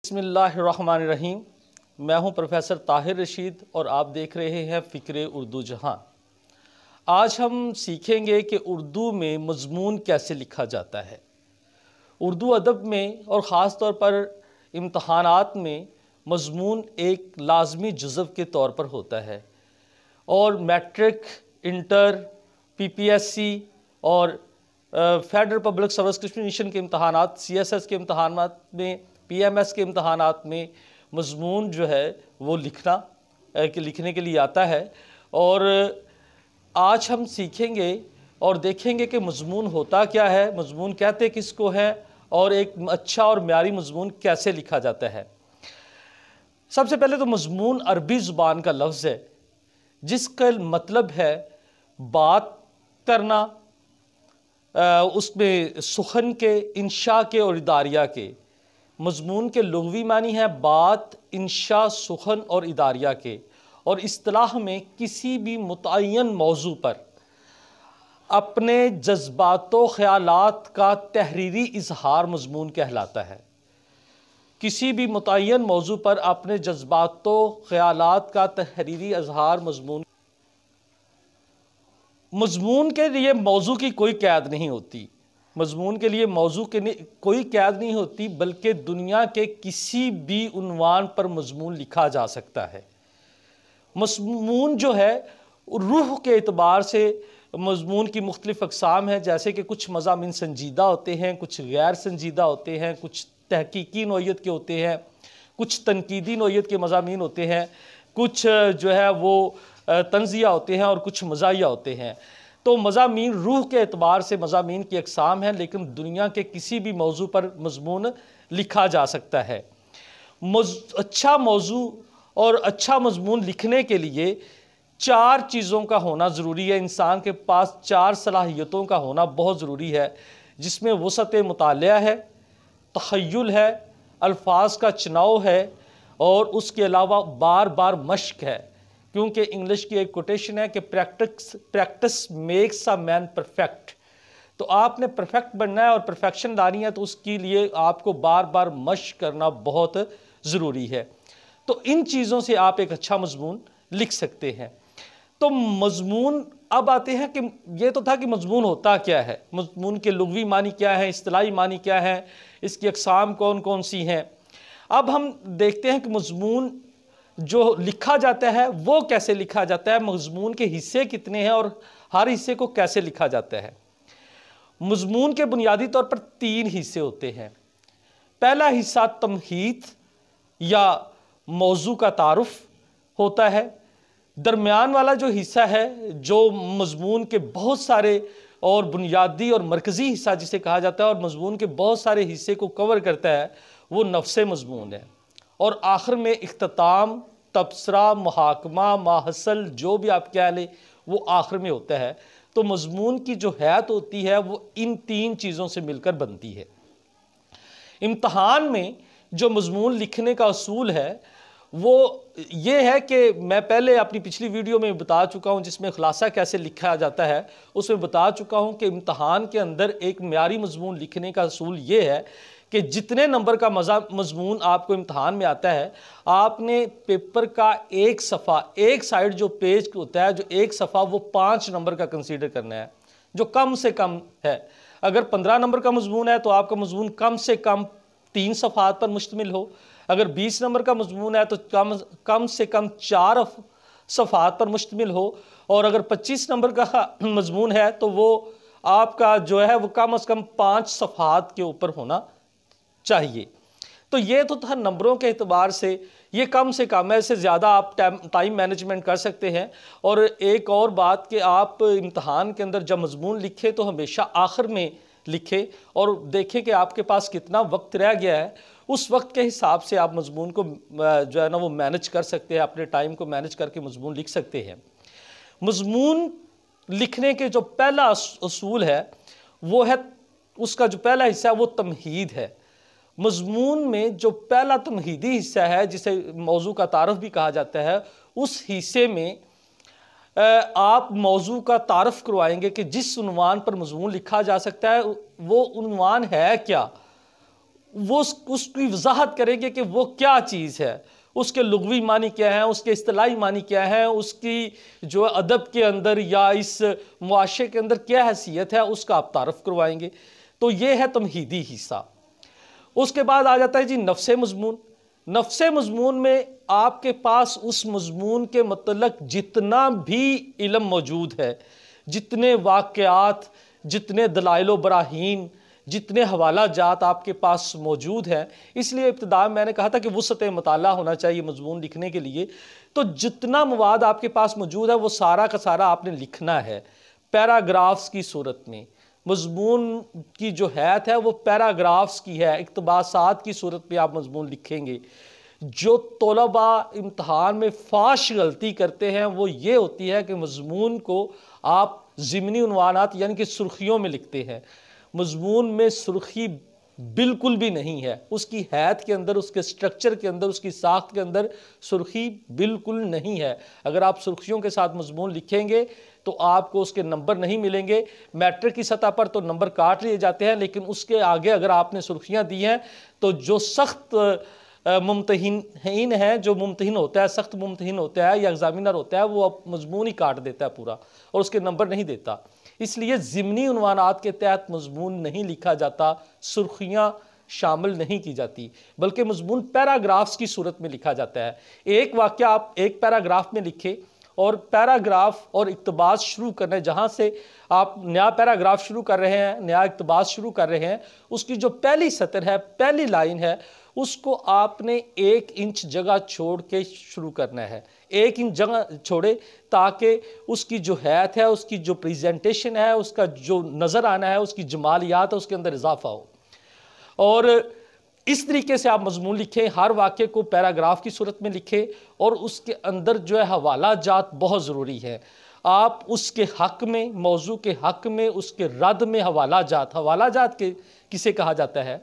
بسم اللہ الرحمن الرحیم۔ میں ہوں پروفیسر طاہر رشید اور آپ دیکھ رہے ہیں فکر اردو جہاں۔ آج ہم سیکھیں گے کہ اردو میں مضمون کیسے لکھا جاتا ہے۔ اردو ادب میں اور خاص طور پر امتحانات میں مضمون ایک لازمی جزو کے طور پر ہوتا ہے، اور میٹرک، انٹر، پی پی ایس سی اور فیڈرل پبلک سروس کمیشن کے امتحانات، سی ایس ایس کے امتحانات میں، پی ایم ایس کے امتحانات میں مضمون جو ہے وہ لکھنے کے لیے آتا ہے۔ اور آج ہم سیکھیں گے اور دیکھیں گے کہ مضمون ہوتا کیا ہے، مضمون کہتے کس کو ہے، اور ایک اچھا اور معیاری مضمون کیسے لکھا جاتا ہے۔ سب سے پہلے تو مضمون عربی زبان کا لفظ ہے جس کا مطلب ہے بات کرنا، اس میں سخن کے، انشاء کے اور اداریہ کے۔ مضمون کے لغوی معنی ہے بات، انشاء، سخن اور اداریہ کے، اور اصطلاح میں کسی بھی متعین موضوع پر اپنے جذبات و خیالات کا تحریری اظہار مضمون کہلاتا ہے۔ کسی بھی متعین موضوع پر اپنے جذبات و خیالات کا تحریری اظہار مضمون کے لیے موضوع کی کوئی قید نہیں ہوتی۔ مضمون کے لیے موضوع کی کوئی قید نہیں ہوتی، بلکہ دنیا کے کسی بھی عنوان پر مضمون لکھا جا سکتا ہے۔ مضمون جو ہے روح کے اعتبار سے مضمون کی مختلف اقسام ہیں، جیسے کہ کچھ مضامین سنجیدہ ہوتے ہیں، کچھ غیر سنجیدہ ہوتے ہیں، کچھ تحقیقی نوعیت کے ہوتے ہیں، کچھ تنقیدی نوعیت کے مضامین ہوتے ہیں، کچھ جو ہے وہ طنزیہ ہوتے ہیں اور کچھ مزاحیہ ہوتے ہیں۔ تو مضامین روح کے اعتبار سے مضامین کی اقسام ہیں، لیکن دنیا کے کسی بھی موضوع پر مضمون لکھا جا سکتا ہے۔ اچھا موضوع اور اچھا مضمون لکھنے کے لیے 4 چیزوں کا ہونا ضروری ہے۔ انسان کے پاس 4 صلاحیتوں کا ہونا بہت ضروری ہے، جس میں وسعت مطالعہ ہے، تخیل ہے، الفاظ کا چناؤ ہے، اور اس کے علاوہ بار بار مشق ہے، کیونکہ انگلش کی ایک کوٹیشن ہے کہ practice makes a man perfect. تو آپ نے پرفیکٹ بننا ہے اور پرفیکشن لانی ہے، تو اس کے لیے آپ کو بار بار مشق کرنا بہت ضروری ہے۔ تو ان چیزوں سے آپ ایک اچھا مضمون لکھ سکتے ہیں۔ تو مضمون، اب آتے ہیں کہ یہ تو تھا کہ مضمون ہوتا کیا ہے، مضمون کے لغوی معنی کیا ہے، اصطلاحی معنی کیا ہے، اس کی اقسام کون کون سی ہیں۔ اب ہم دیکھتے ہیں کہ مضمون جو لکھا جاتا ہے وہ کیسے لکھا جاتا ہے، مضمون کے حصے کتنے ہیں اور ہر حصے کو کیسے لکھا جاتا ہے۔ مضمون کے بنیادی طور پر 3 حصے ہوتے ہیں۔ پہلا حصہ تمہید یا موضوع کا تعارف ہوتا ہے۔ درمیان والا جو حصہ ہے، جو مضمون کے بہت سارے اور بنیادی اور مرکزی حصہ جسے کہا جاتا ہے اور مضمون کے بہت سارے حصے کو کور کرتا ہے، وہ نفس مضمون ہے۔ اور آخر میں اختتام، تبصرہ، محاکمہ، ماحصل، جو بھی آپ کہہ لیں، وہ آخر میں ہوتا ہے۔ تو مضمون کی جو حیت ہوتی ہے وہ ان 3 چیزوں سے مل کر بنتی ہے۔ امتحان میں جو مضمون لکھنے کا اصول ہے وہ یہ ہے کہ میں پہلے اپنی پچھلی ویڈیو میں بتا چکا ہوں، جس میں خلاصہ کیسے لکھا جاتا ہے، اس میں بتا چکا ہوں کہ امتحان کے اندر ایک معیاری مضمون لکھنے کا اصول یہ ہے کہ جتنے نمبر کا مضمون آپ کو امتحان میں آتا ہے، آپ نے پیپر کا ایک صفحہ، ایک سائیڈ جو پیج ہوتا ہے، جو ایک صفحہ، وہ 5 نمبر کا کنسیڈر کرنا ہے، جو کم سے کم ہے۔ اگر 15 نمبر کا مضمون ہے تو آپ کا مضمون کم سے کم 3 صفحات پر مشتمل ہو۔ اگر 20 نمبر کا مضمون ہے تو کم سے کم 4 صفحات پر مشتمل ہو، اور اگر 25 نمبر کا مضمون ہے تو وہ آپ کا جو ہے وہ کم از کم 5 صفحات کے اوپر ہونا چاہیے۔ تو یہ تو تھا نمبروں کے اعتبار سے، یہ کم سے کم ہے، اس سے زیادہ آپ ٹائم مینجمنٹ کر سکتے ہیں۔ اور ایک اور بات کہ آپ امتحان کے اندر جب مضمون لکھیں تو ہمیشہ آخر میں لکھیں اور دیکھیں کہ آپ کے پاس کتنا وقت رہ گیا ہے، اس وقت کے حساب سے آپ مضمون کو جو ہے نا وہ مینج کر سکتے ہیں، اپنے ٹائم کو مینج کر کے مضمون لکھ سکتے ہیں۔ مضمون لکھنے کے جو پہلا اصول ہے وہ ہے، اس کا جو پہلا حصہ ہے وہ تمہید ہے۔ مضمون میں جو پہلا تمہیدی حصہ ہے، جسے موضوع کا تعارف بھی کہا جاتا ہے، اس حصے میں آپ موضوع کا تعارف کروائیں گے کہ جس عنوان پر مضمون لکھا جا سکتا ہے وہ عنوان ہے کیا، وہ اس کی وضاحت کریں گے کہ وہ کیا چیز ہے، اس کے لغوی معنی کیا ہیں، اس کے اصطلاحی معنی کیا ہیں، اس کی جو ادب کے اندر یا اس معاشرے کے اندر کیا حیثیت ہے، اس کا آپ تعارف کروائیں گے۔ تو یہ ہے تمہیدی حصہ۔ اس کے بعد آ جاتا ہے جی نفس مضمون۔ نفس مضمون میں آپ کے پاس اس مضمون کے متعلق جتنا بھی علم موجود ہے، جتنے واقعات، جتنے دلائل و براہین، جتنے حوالہ جات آپ کے پاس موجود ہیں، اس لیے ابتدا میں نے کہا تھا کہ وسعت مطالعہ ہونا چاہیے مضمون لکھنے کے لیے۔ تو جتنا مواد آپ کے پاس موجود ہے وہ سارا کا سارا آپ نے لکھنا ہے پیراگرافز کی صورت میں۔ مضمون کی جو حیثیت ہے وہ پیراگرافز کی ہے، اقتباسات کی صورت میں آپ مضمون لکھیں گے۔ جو طلباء امتحان میں فاش غلطی کرتے ہیں وہ یہ ہوتی ہے کہ مضمون کو آپ ضمنی عنوانات یعنی کہ سرخیوں میں لکھتے ہیں۔ مضمون میں سرخی بالکل بھی نہیں ہے، اس کی حیثیت کے اندر، اس کے سٹرکچر کے اندر، اس کی ساخت کے اندر سرخی بالکل نہیں ہے۔ اگر آپ سرخیوں کے ساتھ مضمون لکھیں گے تو آپ کو اس کے نمبر نہیں ملیں گے۔ میٹرک کی سطح پر تو نمبر کاٹ لیے جاتے ہیں، لیکن اس کے آگے اگر آپ نے سرخیاں دی ہیں تو جو سخت ممتحن ہیں، جو ممتحن ہوتا ہے، سخت ممتحن ہوتا ہے یا ایگزامینر ہوتا ہے، وہ مضمون ہی کاٹ دیتا ہے پورا اور اس کے نمبر نہیں دیتا۔ اس لیے ضمنی عنوانات کے تحت مضمون نہیں لکھا جاتا، سرخیاں شامل نہیں کی جاتی، بلکہ مضمون پیراگرافز کی صورت میں لکھا جاتا ہے۔ ایک واقعہ آپ ایک پیراگراف میں لکھیں اور پیراگراف اور اقتباس شروع کرنے، جہاں سے آپ نیا پیراگراف شروع کر رہے ہیں، نیا اقتباس شروع کر رہے ہیں، اس کی جو پہلی سطر ہے، پہلی لائن ہے، اس کو آپ نے 1 انچ جگہ چھوڑ کے شروع کرنا ہے۔ 1 انچ جگہ چھوڑے تاکہ اس کی جو حیثیت ہے، اس کی جو پریزنٹیشن ہے، اس کا جو نظر آنا ہے، اس کی جمالیات ہے، اس کے اندر اضافہ ہو۔ اور اس طریقے سے آپ مضمون لکھیں، ہر واقعے کو پیراگراف کی صورت میں لکھیں، اور اس کے اندر جو ہے حوالہ جات بہت ضروری ہے۔ آپ اس کے حق میں، موضوع کے حق میں، اس کے رد میں حوالہ جات کسے کہا جاتا ہے؟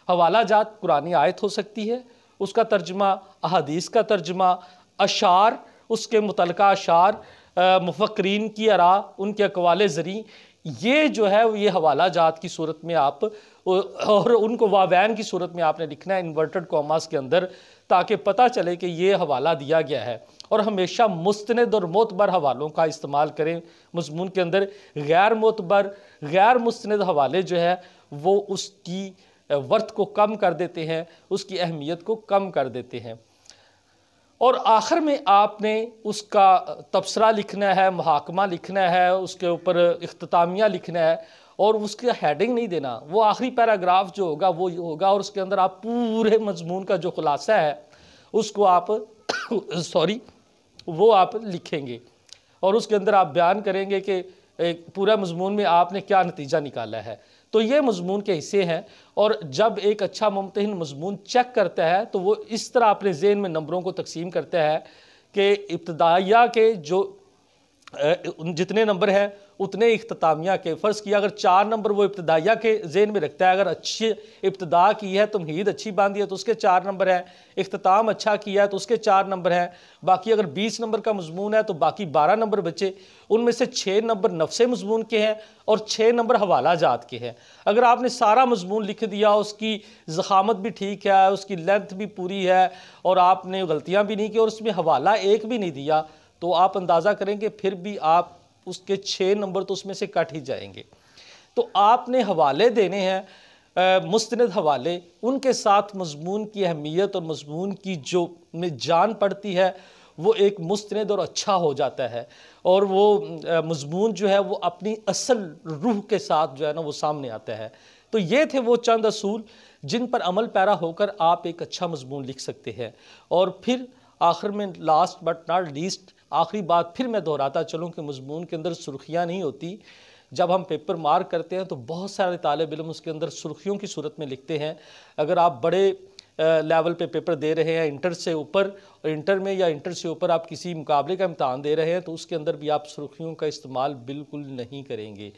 حوالہ جات قرآنی آیت ہو سکتی ہے، اس کا ترجمہ احادیث کا ترجمہ، اشعار، اس کے متعلقہ اشعار، مفکرین کی آراء، ان کے اقوال زریں، یہ جو ہے یہ حوالہ جات کی صورت میں آپ، اور ان کو واوین کی صورت میں آپ نے لکھنا ہے انورٹڈ کاماز کے اندر، تاکہ پتہ چلے کہ یہ حوالہ دیا گیا ہے۔ اور ہمیشہ مستند اور معتبر حوالوں کا استعمال کریں مضمون کے اندر۔ غیر معتبر، غیر مستند حوالے جو ہے وہ اس کی ورث کو کم کر دیتے ہیں، اس کی اہمیت کو کم کر دیتے ہیں۔ اور آخر میں آپ نے اس کا تبصرہ لکھنا ہے، محاکمہ لکھنا ہے، اس کے اوپر اختتامیہ لکھنا ہے، اور اس کا ہیڈنگ نہیں دینا۔ وہ آخری پیراگراف جو ہوگا وہ ہوگا، اور اس کے اندر آپ پورے مضمون کا جو خلاصہ ہے اس کو آپ وہ آپ لکھیں گے، اور اس کے اندر آپ بیان کریں گے کہ پورا مضمون میں آپ نے کیا نتیجہ نکالا ہے۔ تو یہ مضمون کے حصے ہیں، اور جب ایک اچھا ممتحن مضمون چیک کرتا ہے تو وہ اس طرح اپنے ذہن میں نمبروں کو تقسیم کرتا ہے کہ ابتدائیہ کے جو جتنے نمبر ہیں اتنے اختتامیہ کے۔ فرض کیا اگر 4 نمبر وہ ابتدائیہ کے ذہن میں رکھتا ہے، اگر اچھی ابتدا کی ہے، تمہید اچھی باندھی ہے تو اس کے 4 نمبر ہیں، اختتام اچھا کیا ہے تو اس کے 4 نمبر ہیں، باقی اگر 20 نمبر کا مضمون ہے تو باقی 12 نمبر بچے، ان میں سے 6 نمبر نفس مضمون کے ہیں اور 6 نمبر حوالہ جات کے ہیں۔ اگر آپ نے سارا مضمون لکھ دیا، اس کی ضخامت بھی ٹھیک ہے، اس کی لینتھ بھی پوری ہے، اور آپ نے غلطیاں بھی نہیں کی اور اس میں حوالہ ایک بھی نہیں دیا، تو آپ اندازہ کریں کہ پھر بھی آپ اس کے 6 نمبر تو اس میں سے کٹ ہی جائیں گے۔ تو آپ نے حوالے دینے ہیں، مستند حوالے، ان کے ساتھ مضمون کی اہمیت اور مضمون کی جو میں جان پڑتی ہے وہ ایک مستند اور اچھا ہو جاتا ہے، اور وہ مضمون جو ہے وہ اپنی اصل روح کے ساتھ جو ہے نا وہ سامنے آتا ہے۔ تو یہ تھے وہ چند اصول جن پر عمل پیرا ہو کر آپ ایک اچھا مضمون لکھ سکتے ہیں۔ اور پھر آخر میں لاسٹ بٹ ناٹ لیسٹ، آخری بات پھر میں دہراتا چلوں کہ مضمون کے اندر سرخیاں نہیں ہوتی۔ جب ہم پیپر مارک کرتے ہیں تو بہت سارے طالب علم اس کے اندر سرخیوں کی صورت میں لکھتے ہیں۔ اگر آپ بڑے لیول پہ پیپر دے رہے ہیں، انٹر سے اوپر، اور انٹر میں یا انٹر سے اوپر آپ کسی مقابلے کا امتحان دے رہے ہیں، تو اس کے اندر بھی آپ سرخیوں کا استعمال بالکل نہیں کریں گے۔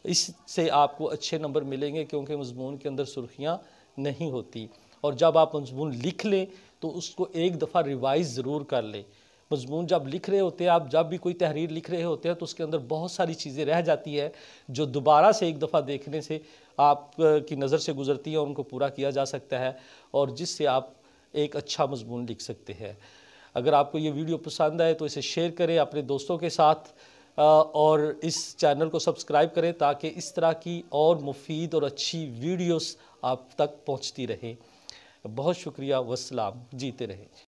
اس سے آپ کو اچھے نمبر ملیں گے کیونکہ مضمون کے اندر سرخیاں نہیں ہوتی۔ اور جب آپ مضمون لکھ لیں تو اس کو ایک دفعہ ریوائز ضرور کر لیں۔ مضمون جب لکھ رہے ہوتے ہیں، آپ جب بھی کوئی تحریر لکھ رہے ہوتے ہیں تو اس کے اندر بہت ساری چیزیں رہ جاتی ہے جو دوبارہ سے ایک دفعہ دیکھنے سے آپ کی نظر سے گزرتی ہے اور ان کو پورا کیا جا سکتا ہے، اور جس سے آپ ایک اچھا مضمون لکھ سکتے ہیں۔ اگر آپ کو یہ ویڈیو پسند آئے تو اسے شیئر کریں اپنے دوستوں کے ساتھ، اور اس چینل کو سبسکرائب کریں تاکہ اس طرح کی اور مفید اور اچھی ویڈیوز آپ تک پہنچتی رہیں۔ بہت شکریہ، والسلام، جیتے رہیں۔